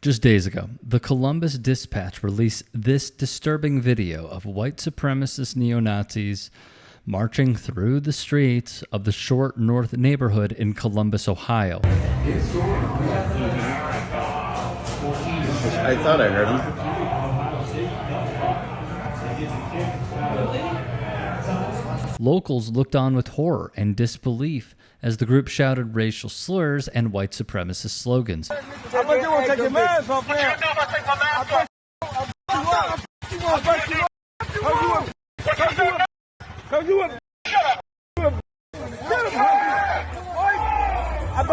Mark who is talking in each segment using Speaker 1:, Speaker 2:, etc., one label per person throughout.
Speaker 1: Just days ago, the Columbus Dispatch released this disturbing video of white supremacist neo-Nazis marching through the streets of the Short North neighborhood in Columbus, Ohio.
Speaker 2: I thought I heard him.
Speaker 1: Locals looked on with horror and disbelief as the group shouted racial slurs and white supremacist slogans.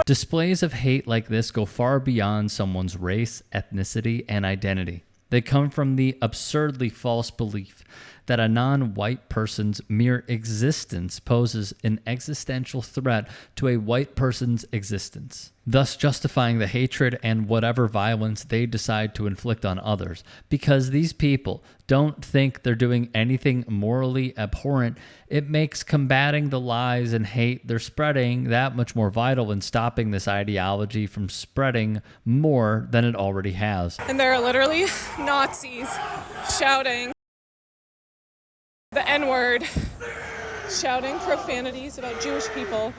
Speaker 1: Displays of hate like this go far beyond someone's race, ethnicity, and identity. They come from the absurdly false belief that a non-white person's mere existence poses an existential threat to a white person's existence, thus justifying the hatred and whatever violence they decide to inflict on others. Because these people don't think they're doing anything morally abhorrent, it makes combating the lies and hate they're spreading that much more vital in stopping this ideology from spreading more than it already has.
Speaker 3: And there are literally Nazis shouting the N-word, shouting profanities about Jewish people,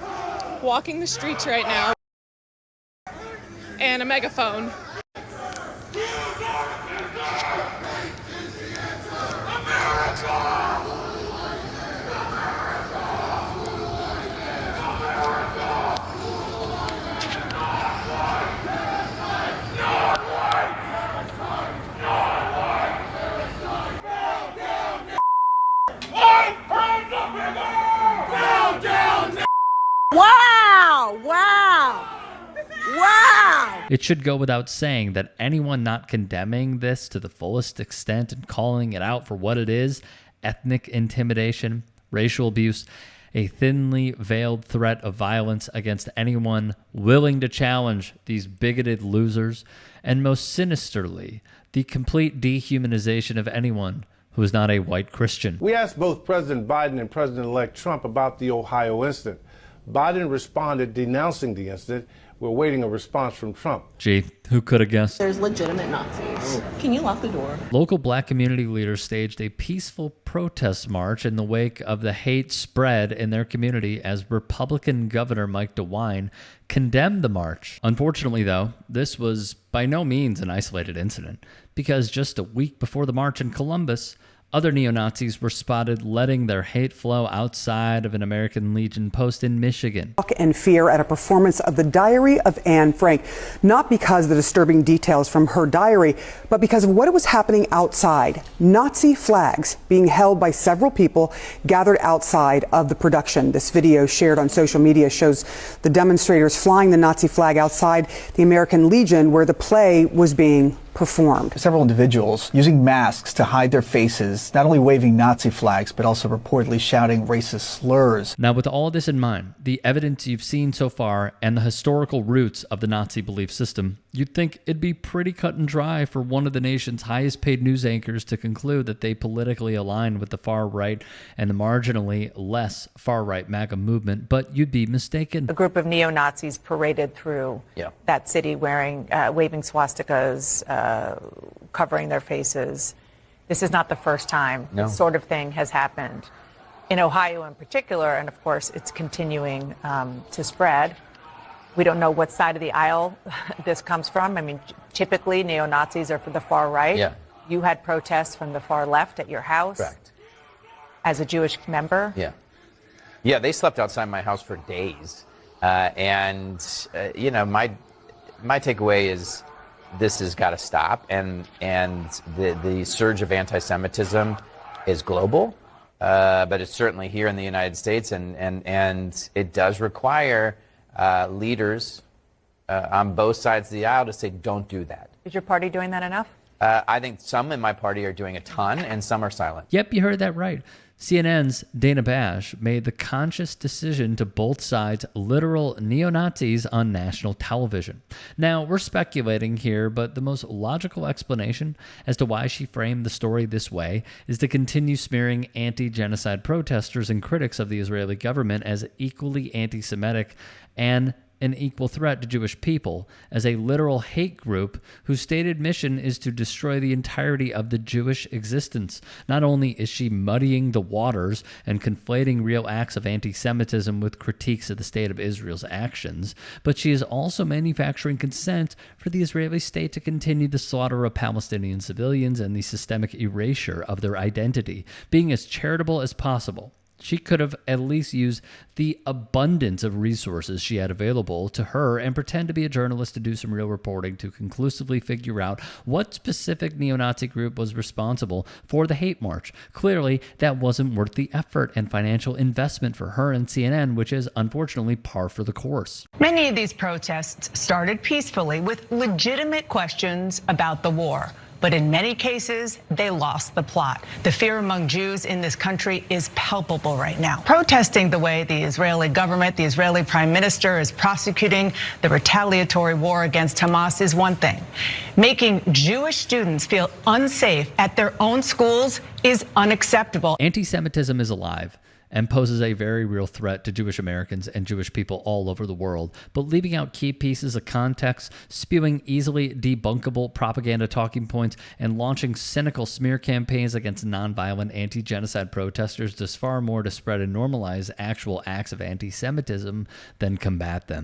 Speaker 3: walking the streets right now, and a megaphone.
Speaker 1: Wow! It should go without saying that anyone not condemning this to the fullest extent and calling it out for what it is, ethnic intimidation, racial abuse, a thinly veiled threat of violence against anyone willing to challenge these bigoted losers, and most sinisterly, the complete dehumanization of anyone who is not a white Christian.
Speaker 4: We asked both President Biden and President-elect Trump about the Ohio incident. Biden responded denouncing the incident. We're waiting a response from Trump.
Speaker 1: Gee, who could have guessed?
Speaker 5: There's legitimate Nazis. Can you lock the door?
Speaker 1: Local black community leaders staged a peaceful protest march in the wake of the hate spread in their community as Republican Governor Mike DeWine condemned the march. Unfortunately, though, this was by no means an isolated incident, because just a week before the march in Columbus, other neo-Nazis were spotted letting their hate flow outside of an American Legion post in Michigan.
Speaker 6: And fear at a performance of the Diary of Anne Frank, not because of the disturbing details from her diary, but because of what was happening outside. Nazi flags being held by several people gathered outside of the production. This video shared on social media shows the demonstrators flying the Nazi flag outside the American Legion where the play was being performed.
Speaker 7: Several individuals using masks to hide their faces, not only waving Nazi flags, but also reportedly shouting racist slurs.
Speaker 1: Now, with all this in mind, the evidence you've seen so far, and the historical roots of the Nazi belief system, you'd think it'd be pretty cut and dry for one of the nation's highest paid news anchors to conclude that they politically align with the far right and the marginally less far right MAGA movement, but you'd be mistaken.
Speaker 8: A group of neo-Nazis paraded through that city wearing, waving swastikas, covering their faces. This is not the first time this sort of thing has happened in Ohio in particular, and of course it's continuing to spread. We don't know what side of the aisle this comes from. I mean, typically neo-Nazis are for the far right. Yeah. You had protests from the far left at your house.
Speaker 9: Correct.
Speaker 8: As a Jewish member.
Speaker 9: Yeah. Yeah, they slept outside my house for days. You know, my takeaway is this has got to stop, and the surge of anti-Semitism is global, but it's certainly here in the United States, and it does require leaders on both sides of the aisle to say, don't do that.
Speaker 8: Is your party doing that enough?
Speaker 9: I think some in my party are doing a ton, and some are silent.
Speaker 1: Yep, you heard that right. CNN's Dana Bash made the conscious decision to both sides literal neo-Nazis on national television. Now, we're speculating here, but the most logical explanation as to why she framed the story this way is to continue smearing anti-genocide protesters and critics of the Israeli government as equally anti-Semitic and an equal threat to Jewish people as a literal hate group whose stated mission is to destroy the entirety of the Jewish existence. Not only is she muddying the waters and conflating real acts of anti-Semitism with critiques of the state of Israel's actions, but she is also manufacturing consent for the Israeli state to continue the slaughter of Palestinian civilians and the systemic erasure of their identity, being as charitable as possible. She could have at least used the abundance of resources she had available to her and pretend to be a journalist to do some real reporting to conclusively figure out what specific neo-Nazi group was responsible for the hate march. Clearly, that wasn't worth the effort and financial investment for her and CNN, which is unfortunately par for the course.
Speaker 2: Many of these protests started peacefully with legitimate questions about the war. But in many cases, they lost the plot. The fear among Jews in this country is palpable right now. Protesting the way the Israeli government, the Israeli prime minister is prosecuting the retaliatory war against Hamas is one thing. Making Jewish students feel unsafe at their own schools is unacceptable.
Speaker 1: Anti-Semitism is alive and poses a very real threat to Jewish Americans and Jewish people all over the world. But leaving out key pieces of context, spewing easily debunkable propaganda talking points, and launching cynical smear campaigns against nonviolent anti-genocide protesters does far more to spread and normalize actual acts of anti-Semitism than combat them.